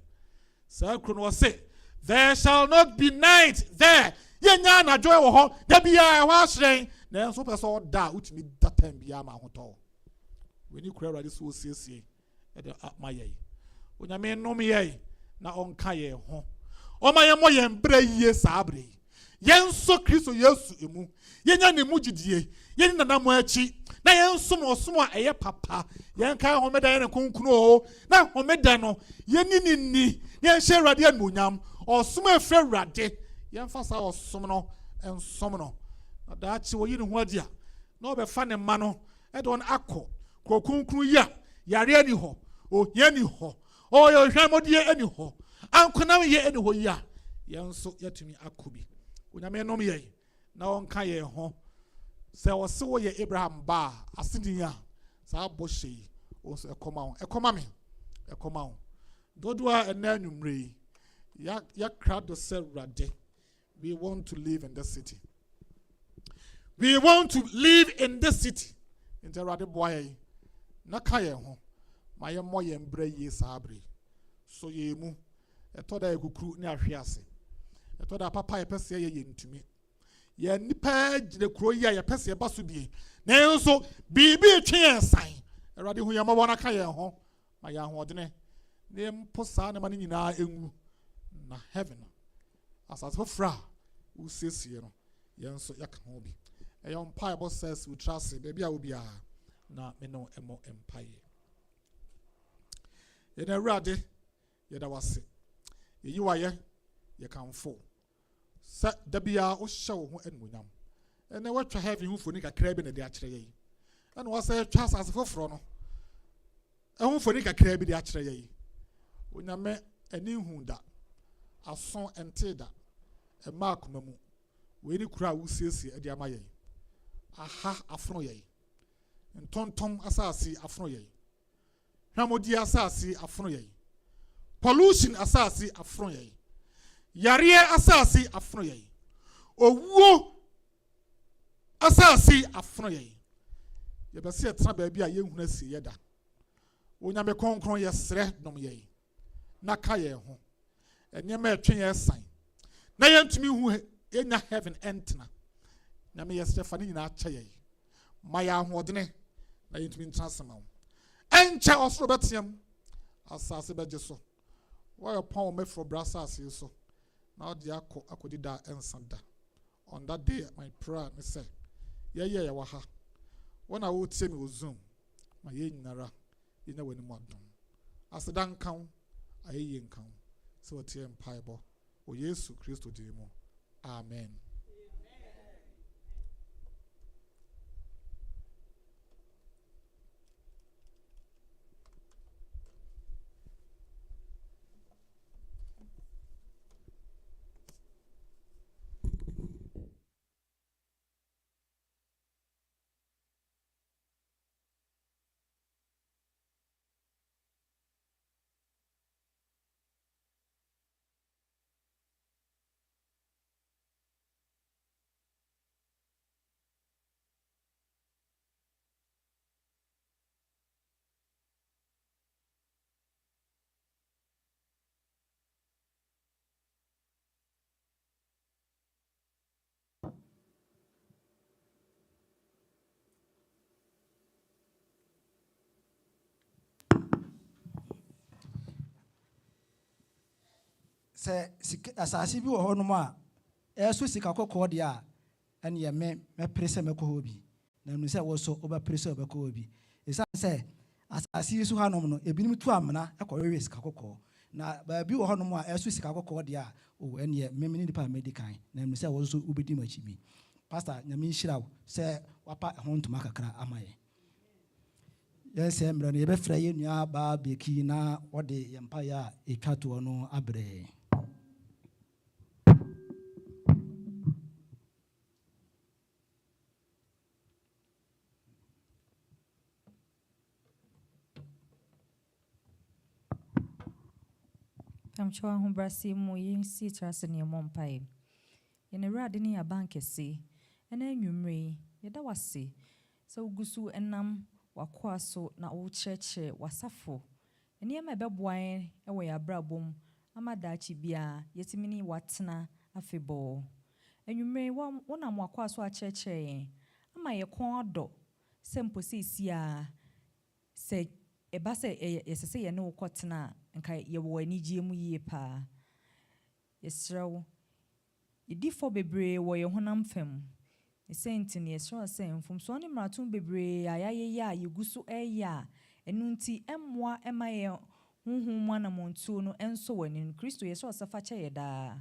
Sa kro no se, there shall not be night there. Ye nya na joy wo ho, da bia e ho ahyen. Na enso peso da utimi da time bia ma ho to. We ni kura rade so osiesie e de amaye. Onyame nom ye na onka ye ho. O ma ye mo ye mbra yie sa abre. Yenso Kristo Yesu emu. Yenya ne mugidie. Yeni na namo achi. Na yensom osom a eye papa. Yen kai homeda ye ne kunkunu o. Na homeda no yeni ni. Yen hye rade anuonyam. Osom efe rade. Yen fa sa osom no ensom no. Na da achi wo yini ho adia. Na obefa ne ma no e don akọ. Ko kunkunu ya. Yare ani ho. O yeni ho. O yo hwamodie ani ho. Ankona ye ani ho ya. Yenso yatumi akobi. Unyame nom ye na onka ye ho se wo se wo ye Abraham ba asiniya sa bohye o se ekoma me dodua ena anwumre ya crowd se rade. We want to live in this city. We want to live in this city. In the rade boy na ka ye ho ma ye mo ye mbra ye sabre so ye mu etoda ekukuru ni ahwe ase. Etoda papa ye pese ye ntumi ye nipa gire kuro ye ye pese ba so bie na enso bibi etwe ensan erade hu ye mabo na ka ye ho ma ya ho odene ne mposa na ma nyina enwu na heaven asas for fra wo sesie no ye enso ya ka ho bi e ye mpa Bible says we trust be bia obi a na me no emo empire ye na erade ye da wase ye yiwa ye kanfo sa dabia o hye wo ho anuonyam ene watwa heaven hu foni kakra bi na de akere ye ene wo say twa asase foforo no ehun foni kakra bi de akere ye onyame ani hu da aso ente da e ma akoma mu we ni kura wo siesie de ama ye aha afro ye ntontom asase afro ye hwamodi asase afro ye pollution asase afro ye yare asase afro ye owuo asase afro ye bese etra ba bia ye huna si ye da onyame konkron ye sre nom ye na ka ye ho enyema etwe ye san na ye ntumi hu enya heaven entna na me ye stefani nyina acha ye ma ya hodene na ye ntumi ntrasema wo encha osoro betiam asase beje so wo ye pon me fro brasa ase so. Now the akodida ensanda. On that day, my prayer me say, yeah waha. When I would say me was Zoom, my ye nara, you know when you want them. As the dan count, I yen count. So a tear and piebo, o Yesu Christo demo. Amen. sɛ asase bi wɔ hɔ nom a ɛso sika kɔkɔɔ deɛ a ɛne yɛ mɛpere sɛ mɛkɔ hɔ bi na nu sɛ wo so wobɛpere sɛ wobɛkɔ hɔ bi ɛsiane sɛ asase yi so hanom no ebinom tu amena ɛkɔhwehwɛ sika kɔkɔɔ na baabi wɔ hɔ nom a ɛso sika kɔkɔɔ deɛ a ɛne yɛ memene nipa a mɛdi kan na nu sɛ wo so wobɛdi m'akyi bi pastor nyame nhyira wo sɛ wapa ɛho ntoma kakra ama yɛ yɛn sɛ mmerɛ no yɛbɛfrɛ yɛ nua baa beki na wɔde yɛn mpaeɛ a ɛtwa toɔ no abrɛ. Amchwa humbrasi mu yinsi trase ne mompae. Yene rade ne abankese. Ena enwumre yeda wase. Sa ugusu enam wakoa so na wo cheche wasafo. Ene ema beboan ewe ya brabom ama dachi bia yetimini watena afebo. Enwumre wona wakoa so a cheche ama ye kon odo se mposi sia se eba se yesese ye ne wo kotena nka ye wo anigye mu yie pa yesrew idifo bebre wo ye honam fam esenti ne yesrew se mfom so ne mraton bebre ayaye ya yeguso eya enunti emmoa ema ye honhom mu anamontuo no enso wani Kristo yesrew se fa che ye da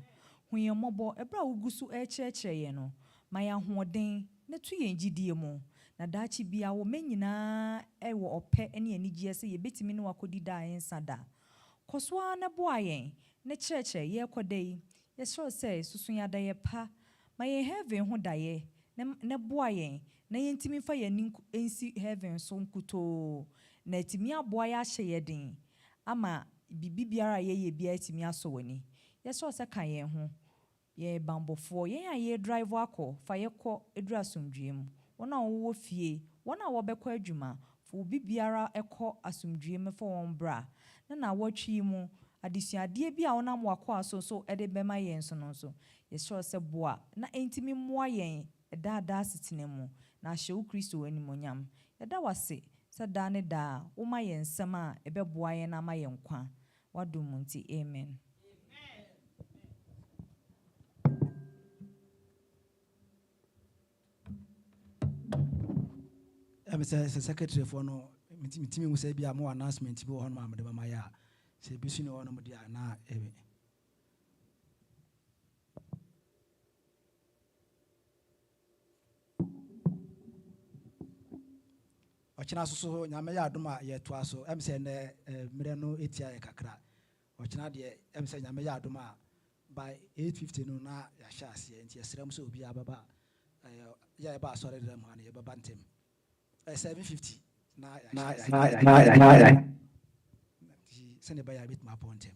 huye mobo ebra uguso ekyekye ye no ma ya hoden na tu ye ngidie mu na dachi bia wo menyina ewo ope ene anigye se ye betimi ne wakodi da ensada koswa na boayen ne cheche ye kodai ye sure say susun ya da ye pa ma ye heaven ho da ye ne boayen na ye ntimi fa ye ensi heaven so nkuto na timi aboa ya hye ye den ama bibiara ye bia timi aso wani ye sure say kan ye ho ye bambofo ye ya ye drive akọ fa ye kọ edura somdwem wona wo fie wona wo bekọ adwuma fo bibiara ekọ asomdwem fa won bra na watwi mu adisuade bia wona mo akọ aso so ede bema yen so no so ye sure se boa na entimi moa yen eda setene mu na hyew Kristo animonyam eda wase se da ne da wo ma yen sema ebe boa yen na ma yen kwa wadom nti amen. Secretary for no mitimi mu say bia mo announcement bi wo hono amede ba maya se bisu ne wono mo dia na ewe ochina so nyame ya adom a ye to aso em se ne mere no etia ye kakra ochina de em se nyame ya adom a by 8:50 no na ya sha ase enti esrem so obi ababa ya ba sorry dem ha ne ye baba ntem 7:50 na send by a bit my point him.